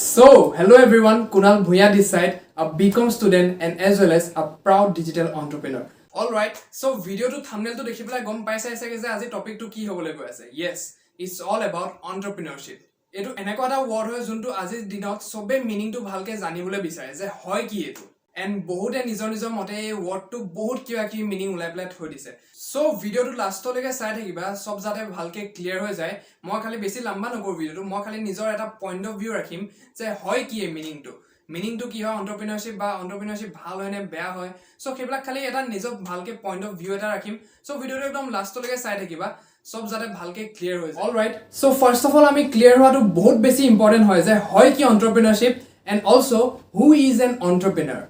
So, hello everyone, Kunal Bhuya this side, a BCom student and as well as a proud digital entrepreneur. Alright, so video to thumbnail to dekhi pelai gom paisa ase ke je aji topic to ki hobole goi ase. Yes, it's all about entrepreneurship. Etu eneko eta word hoy juntu aji dinot sobe meaning to bhalke janibole bisare je hoy ki etu. And bohote nijor mote ei word to bahut kiba ki meaning ulai pelai thoi dise. So video to last leke sai thakiba sob jate bhalke clear hoy jay. Moi khali besi lamba nokor video to moi khali nijor eta point of view rakhim je hoy ki ei meaning to ki hoy entrepreneurship ba entrepreneurship bhal hoy ne beya hoy. So kebla khali eta nijor bhalke point of view eta rakhim. So video to ekdom last leke sai thakiba sob jate bhalke clear hoy jay. All right, so first of all ami clear hoa to bahut besi important hoy je hoy ki entrepreneurship and also who is an entrepreneur.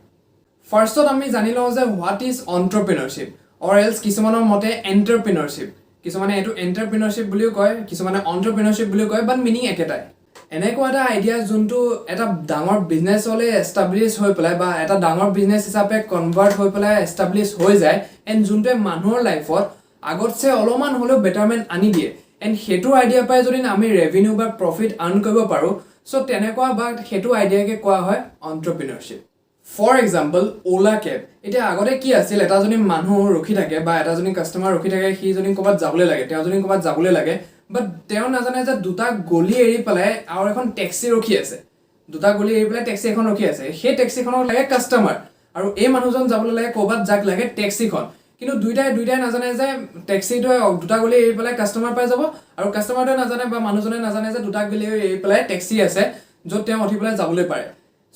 First of all, I know what is entrepreneurship or else kisamana mote entrepreneurship. Kisamana etu entrepreneurship buliu koy, kisamana entrepreneurship buliu koy, but meaning eketai. Eneko eta idea juntu eta dangor business hole establish hoy pelai ba eta dangor business hisabe convert hoy pelai establish hoy jay and juntu manhor life or agotse oloman holo betterment ani die and hetu idea pai jodi ami revenue ba profit earn koibo paru so teneko ba hetu idea ke koa hoy entrepreneurship. For example, Ola cab. Eta agore ki asil eta joni manhu rokhi thake ba eta joni customer rokhi thake hi joni kobat jabule lage teo joni kobat jabule lage but teo na jane je duta goli eri pelai aur ekhon taxi rokhi ase duta goli eri pelai taxi ekhon rokhi ase he taxi khonok lage customer aru ei manhu jon jabule lage kobat jak lage taxi khon কিন্তু দুইটাই না জানে যে taxi তো দুটা গলি এই পেলাই কাস্টমার পাই যাব আৰু কাস্টমাৰ তো না জানে বা মানুহজনে না জানে যে দুটা গলি এই পেলাই ট্যাক্সি আছে যত তেওঁ উঠি পেলাই যাবলৈ পাৰে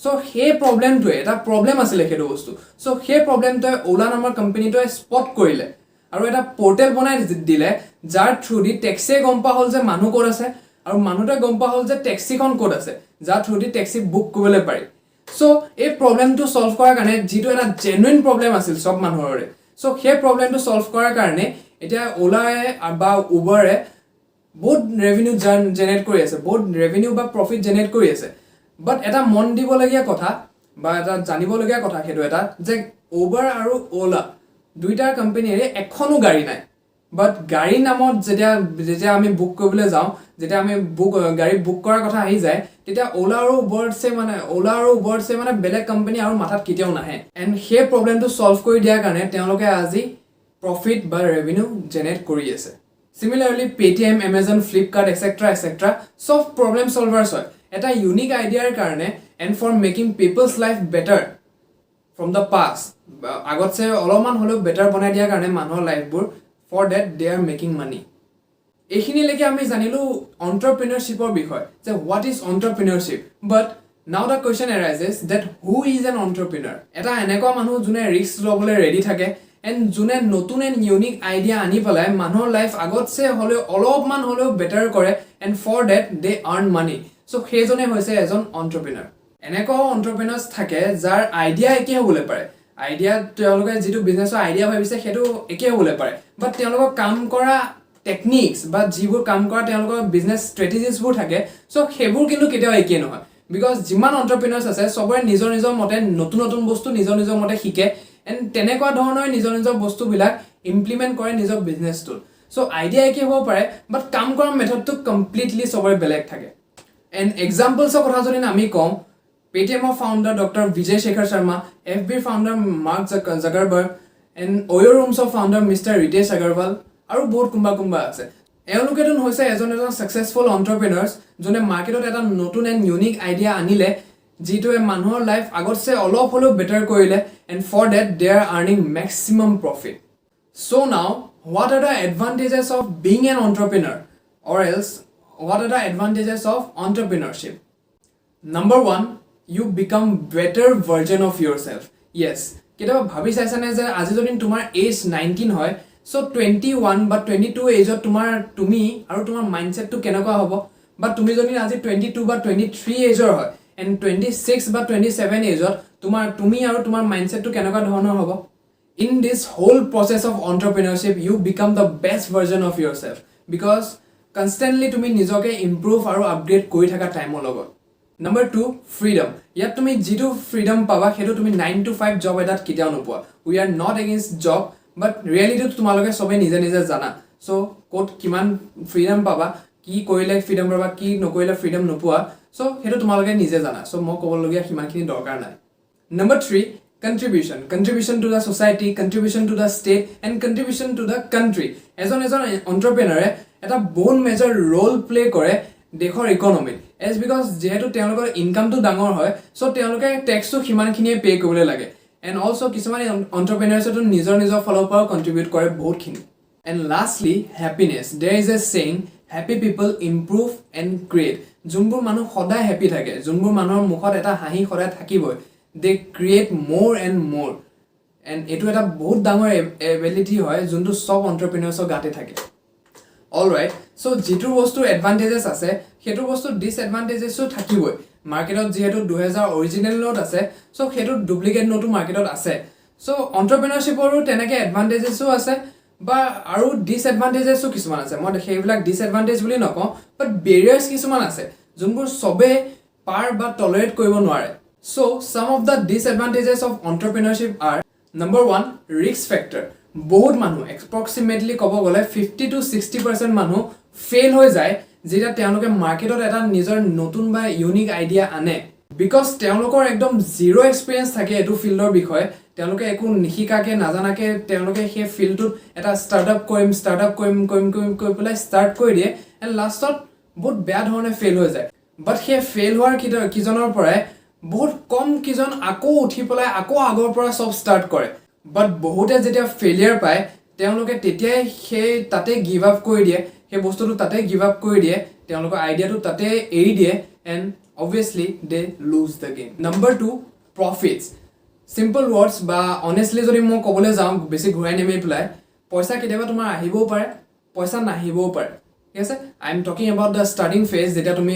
So he problem to eta problem asile kedo bostu so he problem to Ola namor company to spot korile aru eta portal banai dile jar through di taxi gompa hol je manu kor ase aru manu ta gompa hol je taxi kon kod ase jar through di taxi book kobele pari so ei problem to solve kora karone jitu eta genuine problem asil sob manhore so he problem to solve kora karone eta Ola ba Uber e both revenue generate kori ase both revenue ba profit generate kori ase But eta mon dibolegia kotha ba eta janibolegia kotha hetu eta je Uber aru Ola duita company re ekhono gari nai but gari namot jetia ami book kobile jao jetia ami book gari book kora kotha ahi jay tetia Ola aru Uber se mane belek company aru mathat kiteo nahe and he problem to solve kori dia karone teoloke aji profit ba revenue generate kori ase Similarly Paytm Amazon Flipkart etc soft problem solvers hoy eta unique idea karone and for making people's life better from the past agot se oloman holo better banai dia karone manhor life bur for that they are making money ekhini leke ami janilu entrepreneurship or bikhoy so what is entrepreneurship but now the question arises that who is an entrepreneur eta eneko manu june risk lobole ready thake and june notun and unique idea ani pelai manhor life agot se holo olopman holo better kore and for that they earn money So হেজনে হৈছে এজন entrepreneur এনেকো entrepreneurs থাকে যাৰ idea একে হ'বলে পাৰে idea তেওঁলোকে যেটো বিজনেছৰ আইডিয়া ভাবিছে হেতু একে হ'বলে পাৰে বাট তেওঁলোকৰ কাম কৰা টেকনিক্স বা যিবোৰ কাম কৰা তেওঁলোকৰ বিজনেছ ষ্ট্ৰেটেজিজ বোৰ থাকে সো হেবোৰ কিন্তু কেতিয়াও একে নহয় বিকজ যিমান entrepreneurs আছে সবৰে নিজৰ মতে নতুন বস্তু নিজৰ মতে শিকে এন্ড তেনেকুৱা ধৰণৰ নিজৰ বস্তু বিলাক ইমপ্লিমেন্ট কৰে নিজৰ বিজনেছটো সো আইডিয়া একে হ'ব পাৰে বাট কাম কৰা মেথডটো কমপ্লিটলি সবৰে বেলেগ থাকে And examples of kotha jodi ami kom Paytm founder Dr. Vijay Shekhar Sharma, FB founder Mark Zuckerberg and Oyo Rooms of founder Mr. Ritesh Agarwal aru bahut kumba ase eloke ton hoise ejon successful entrepreneurs jone market ot eta notun and unique idea anile jitu e manhor life agot se olop holo better korile and for that they are earning maximum profit so now what are the advantages of being an entrepreneur or else What are the advantages of entrepreneurship? Number 1, you become better version of yourself. Yes. Ketaba bhabi saisane je aji jodi tumar age 19 hoy so 21 বা 22 age ot tumi aru tumar mindset to kenaka hobo but tumi jodi aji 22 বা 23 age or hoy and 26 বা 27 age ot tumi aru tumar mindset to kenaka dhonor hobo in this whole process of entrepreneurship you become the best version of yourself because constantly tumi nijoke improve aru upgrade kori thaka time logot number 2 freedom yat tumi jitu freedom paba hetu tumi 9 to 5 job edat kitiao nopua we are not against job but reality to tumaloke sobe nije jana so kot kiman freedom paba ki koile freedom paba ki nokoile freedom nopua so হেতু তোমালোকে নিজে জানা so মই ক'বলগীয়া সিমানখিনি দৰকাৰ নাই Number 3, contribution. Contribution to the society, contribution to the state, and contribution to the country. As an entrepreneur, এটা বহুত মেজৰ ৰোল প্লে কৰে দেশৰ ইকনমিত এজ বিকজ যেহেতু তেওঁলোকৰ ইনকামটো ডাঙৰ হয় সো তেওঁলোকে টেক্সটো সিমানখিনিয়ে পে' কৰিবলৈ লাগে এণ্ড অলছ' কিছুমান এণ্টাৰপ্ৰেনাৰ্ছটো নিজৰ ফালৰ পৰাও কণ্ট্ৰিবিউট কৰে বহুতখিনি এণ্ড লাষ্টলি হেপিনেছ দেৰ is a saying happy people improve and create যোনবোৰ মানুহ সদায় হেপী থাকে যোনবোৰ মানুহৰ মুখত এটা হাঁহি সদায় থাকিবই they create more and more and etu eta bahut dangor ability hoy juntu sob entrepreneurs gate thake all right so jitu bostu advantages ase hetu bostu disadvantages o thakiboi market ot jehetu 2000 original note ase so hetu duplicate note market ot ase so entrepreneurship oru tenake advantages o ase ba aru disadvantages o kisuman ase moi hebilak disadvantage boli nako but barriers kisuman ase junbur sobe par ba tolerate koribo nware So, some of the disadvantages of entrepreneurship are number 1, risk factor. বহুত মানুহ approximately ক'ব গ'লে 50 to 60% মানুহ fail হৈ যায় যেটা তেওঁলোকে মাৰ্কেটত এটা নিজৰ নতুন বা ইউনিক আইডিয়া আনে বিকজ তেওঁলোকৰ একদম জিৰো এক্সপিৰিয়েঞ্চ থাকে এটো ফিল্ডৰ বিষয়ে তেওঁলোকে একো নিশিকাকে নাজানাকে তেওঁলোকে সেই ফিল্ডটোত এটা ষ্টাৰ্টআপ কৰিম কৈ পেলাই ষ্টাৰ্ট কৰি দিয়ে এণ্ড লাষ্টত বহুত বেয়া ধৰণে ফেইল হৈ যায় বাট সেই ফেইল হোৱাৰ কিজনৰ পৰাই বহুত কম কিজন আকৌ উঠি পেলাই আকৌ আগৰ পৰা সব ষ্টাৰ্ট কৰে বাট বহুতে যেতিয়া ফেইলিয়াৰ পায় তেওঁলোকে তেতিয়াই সেই তাতে গিভ আপ কৰি দিয়ে সেই বস্তুটো তাতে গিভ আপ কৰি দিয়ে তেওঁলোকৰ আইডিয়াটো তাতে এৰি দিয়ে and obviously they lose the game number 2 profits simple words বা অনেষ্টলি যদি মই ক'বলৈ যাওঁ বেছি ঘূৰাই নেমেই পেলাই পইচা কেতিয়াবা তোমাৰ আহিবও পাৰে পইচা নাহিবও পাৰে ঠিক আছে I am talking about the starting phase যেতিয়া তুমি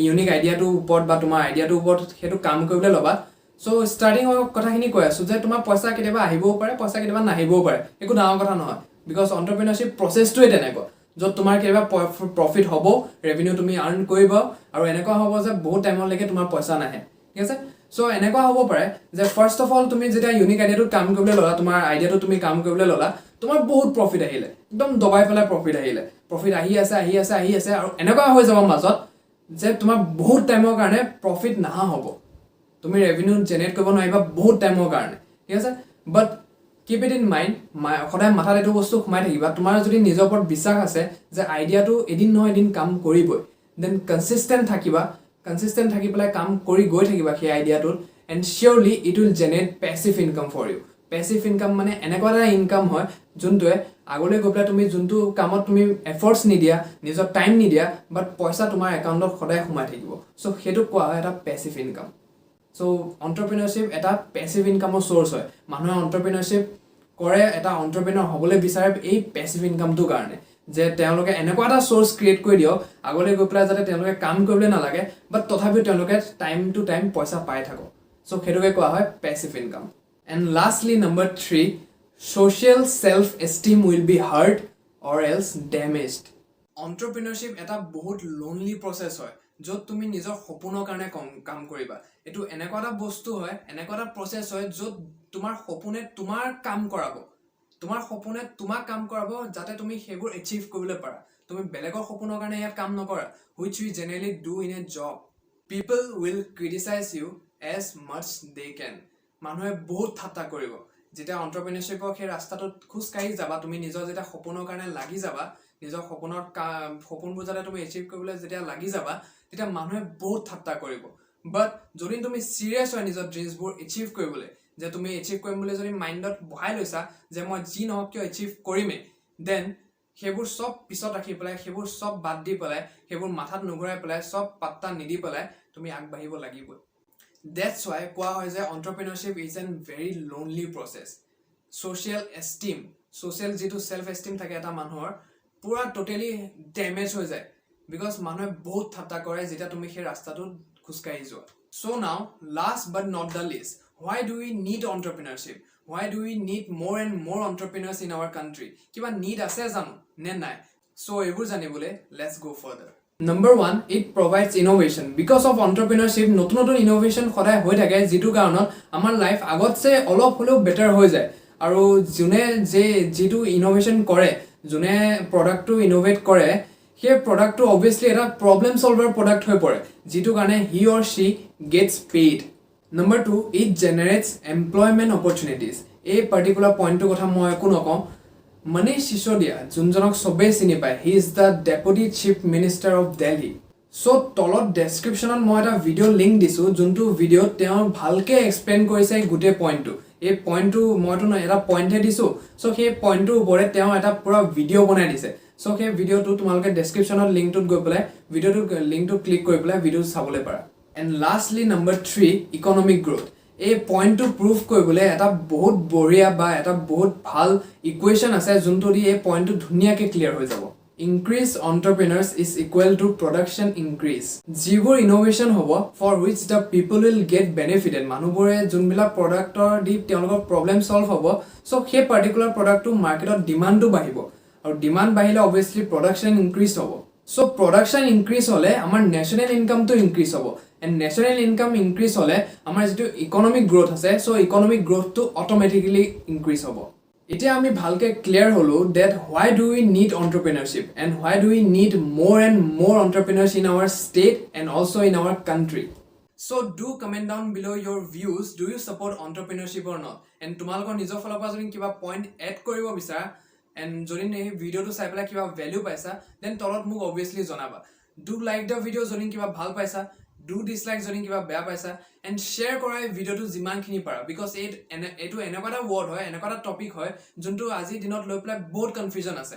ইউনিক আইডিয়াটোৰ ওপৰত বা তোমাৰ আইডিয়াটোৰ ওপৰত সেইটো কাম কৰিবলৈ ল'বা সো ষ্টাৰ্টিং কথাখিনি কৈ আছোঁ যে তোমাৰ পইচা কেতিয়াবা আহিবও পাৰে পইচা কেতিয়াবা নাহিবও পাৰে একো ডাঙৰ কথা নহয় বিকজ এণ্টাৰপ্ৰেনাৰশ্বিপ প্ৰচেছটোৱে তেনেকুৱা য'ত তোমাৰ কেতিয়াবা প্ৰফিট হ'ব ৰেভিনিউ তুমি আৰ্ণ কৰিব আৰু এনেকুৱা হ'ব যে বহুত টাইমলৈকে তোমাৰ পইচা নাহে ঠিক আছে সো এনেকুৱা হ'ব পাৰে যে ফাৰ্ষ্ট অফ অল তুমি যেতিয়া ইউনিক আইডিয়াটোত কাম কৰিবলৈ ল'লা তোমাৰ আইডিয়াটো তুমি কাম কৰিবলৈ ল'লা তোমাৰ বহুত প্ৰফিট আহিলে একদম দবাই পেলাই প্ৰফিট আহিলে প্ৰফিট আহি আছে আৰু এনেকুৱা হৈ যাব মাজত যে তোমাৰ বহুত টাইমৰ কাৰণে প্ৰফিট নাহা হ'ব তুমি ৰেভিনিউ জেনেৰেট কৰিব নোৱাৰিবা বহুত টাইমৰ কাৰণে ঠিক আছে বাট কিপ ইট ইন মাইণ্ড সদায় মাথাত এইটো বস্তু সোমাই থাকিবা তোমাৰ যদি নিজৰ ওপৰত বিশ্বাস আছে যে আইডিয়াটো এদিন নহয় এদিন কাম কৰিবই দেন কনচিষ্টেণ্ট থাকি পেলাই কাম কৰি গৈ থাকিবা সেই আইডিয়াটোত and surely it will generate passive income for you passive income মানে এনেকুৱা এটা ইনকাম হয় যোনটোৱে আগলৈ গৈ পেলাই তুমি যোনটো কামত তুমি এফৰ্টছ নিদিয়া নিজৰ টাইম নিদিয়া বাট পইচা তোমাৰ একাউণ্টত সদায় সোমাই থাকিব চ' সেইটোক কোৱা হয় এটা পেছিভ ইনকাম চ' এণ্টাৰপ্ৰেনাৰশ্বিপ এটা পেছিভ ইনকামৰ চ'ৰ্চ হয় মানুহে এণ্টাৰপ্ৰেনাৰশ্বিপ কৰে এটা এণ্টাৰপ্ৰেনাৰ হ'বলৈ বিচাৰে এই পেছিভ ইনকামটোৰ কাৰণে যে তেওঁলোকে এনেকুৱা এটা চ'ৰ্চ ক্ৰিয়েট কৰি দিয়ক আগলৈ গৈ পেলাই যাতে তেওঁলোকে কাম কৰিবলৈ নালাগে বাট তথাপিও তেওঁলোকে টাইম টু টাইম পইচা পাই থাকক চ' সেইটোকে কোৱা হয় passive income and lastly number 3 social self-esteem will be hurt or else damaged. Entrepreneurship এটা বহুত lonely process হয় য'ত তুমি নিজৰ সপোনৰ কাৰণে কাম কৰিবা এটো এনেকুৱা এটা বস্তু হয় এনেকুৱা এটা process হয় য'ত তোমাৰ সপোনে তোমাৰ কাম কৰাব তোমাক কাম কৰাব যাতে তুমি সেইবোৰ এচিভ কৰিবলৈ পাৰা তুমি বেলেগৰ সপোনৰ কাৰণে ইয়াত কাম নকৰা which we generally do in a job people will criticize you as much they can মানুহে বহুত ঠাট্টা কৰিব যেতিয়া এণ্টাৰপ্ৰেনাৰশ্বিপৰ সেই ৰাস্তাটোত খোজ কাঢ়ি যাবা তুমি নিজৰ যেতিয়া সপোনৰ কাৰণে লাগি যাবা নিজৰ সপোনবোৰ যাতে তুমি এচিভ কৰিবলৈ যেতিয়া লাগি যাবা তেতিয়া মানুহে বহুত ঠাট্টা কৰিব বাট যদি তুমি চিৰিয়াছ হয় নিজৰ ড্ৰিমছবোৰ এচিভ কৰিবলৈ যে তুমি এচিভ কৰিম বুলি যদি মাইণ্ডত বহাই লৈছা যে মই যি নহওক কিয় এচিভ কৰিমেই দেন সেইবোৰ চব পিছত ৰাখি পেলাই সেইবোৰ চব বাদ দি পেলাই সেইবোৰ মাথাত নুঘূৰাই পেলাই চব পাত্তা নিদি পেলাই তুমি আগবাঢ়িব লাগিবই That's why কোৱা হয় যে entrepreneurship is a very lonely process. Social যিটো self esteem থাকে এটা মানুহৰ পুৰা totally damage হৈ যায় because মানুহে বহুত ঠাট্টা কৰে যেতিয়া তুমি সেই ৰাস্তাটোত খোজকাঢ়ি যোৱা So now last but not the least why do we need entrepreneurship? Why do we need more and more entrepreneurs in our country? কিবা need আছে জানো নে নাই So এইবোৰ জানিবলৈ let's go further. Number 1 it provides innovation because of entrepreneurship নতুন innovation সদায় হৈ থাকে যেটো কাৰণত আমাৰ লাইফ আগতছে অলপ হলেও বেটাৰ হৈ যায় আৰু যোনে যেটো ইনোভেশন কৰে যোনে প্ৰডাক্টটো ইনোভেট কৰে সেই প্ৰডাক্টটো অবভিয়াছলি এটা প্ৰবলেম সলভাৰ প্ৰডাক্ট হৈ পৰে যিটো কাৰণে হি অৰ শি gets paid Number 2, it generates employment opportunities. A particular point to kotha moi ekku nokon. Manish Sisodia, junjonok sobe chini pai. He is the Deputy Chief Minister of Delhi. So tolot description on moi eta video link disu. Juntu video teo bhalke explain korise gute point to. A point to moi to eta point he disu. So he point to upore teo eta pura video banai dise. So he video to tumalke description on link to go pelai video to link to click kori pelai video sabole para. And lastly, number 3, economic growth. A point to prove koibole eta bahut boria ba eta bahut bhal equation ase junto di a point to dhuniya ke clear hoi jabo. Increase entrepreneurs is equal to production increase. Jibor innovation hobo for which the people will get benefited. Manubore junbila product or di teologor problem solve hobo. So he particular product to market or demand to bahibo. Or demand bahile obviously production increase hobo. So production increase hole amar national income to increase hobo. And national income increase hole amar jitu economic growth ase so economic growth to automatically increase hobo etia ami bhalke clear holo that why do we need entrepreneurship and why do we need more and more entrepreneurs in our state and also in our country. So do comment down below your views. Do you support entrepreneurship or not? And tumalokor nijor phala pa jodi kiba point add koribo bisara and jodi nei video to sai pela kiba value paisa then tolot muk obviously jonaba. Do like the video jodi kiba bhal paisa. Do dislike joni kiba beya paisa and share korai video to jiman khini para because etu enakata word hoy enakata topic hoy juntu aji dinot loi pla both confusion ase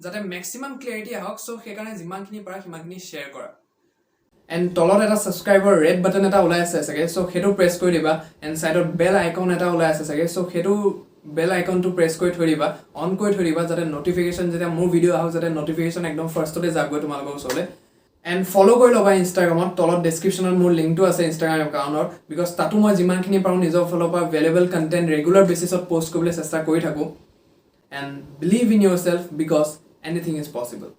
jate maximum clarity ahok so hekane jiman khini para himan khini share kora and tolot eta subscriber red button eta ulai ase sage so hetu press kori diba and side of bell icon eta ulai ase sage so hetu bell icon to press kori thori diba on kori thori diba jate notification jete more video ahok jate notification ekdom first te jagoi tumalok sole. And follow koi loba Instagram tolot description on more link to ase Instagram account because tatu moi jiman khini paru nijor follow pa valuable content regular basis of post kobile chesta kori thaku and believe in yourself because anything is possible.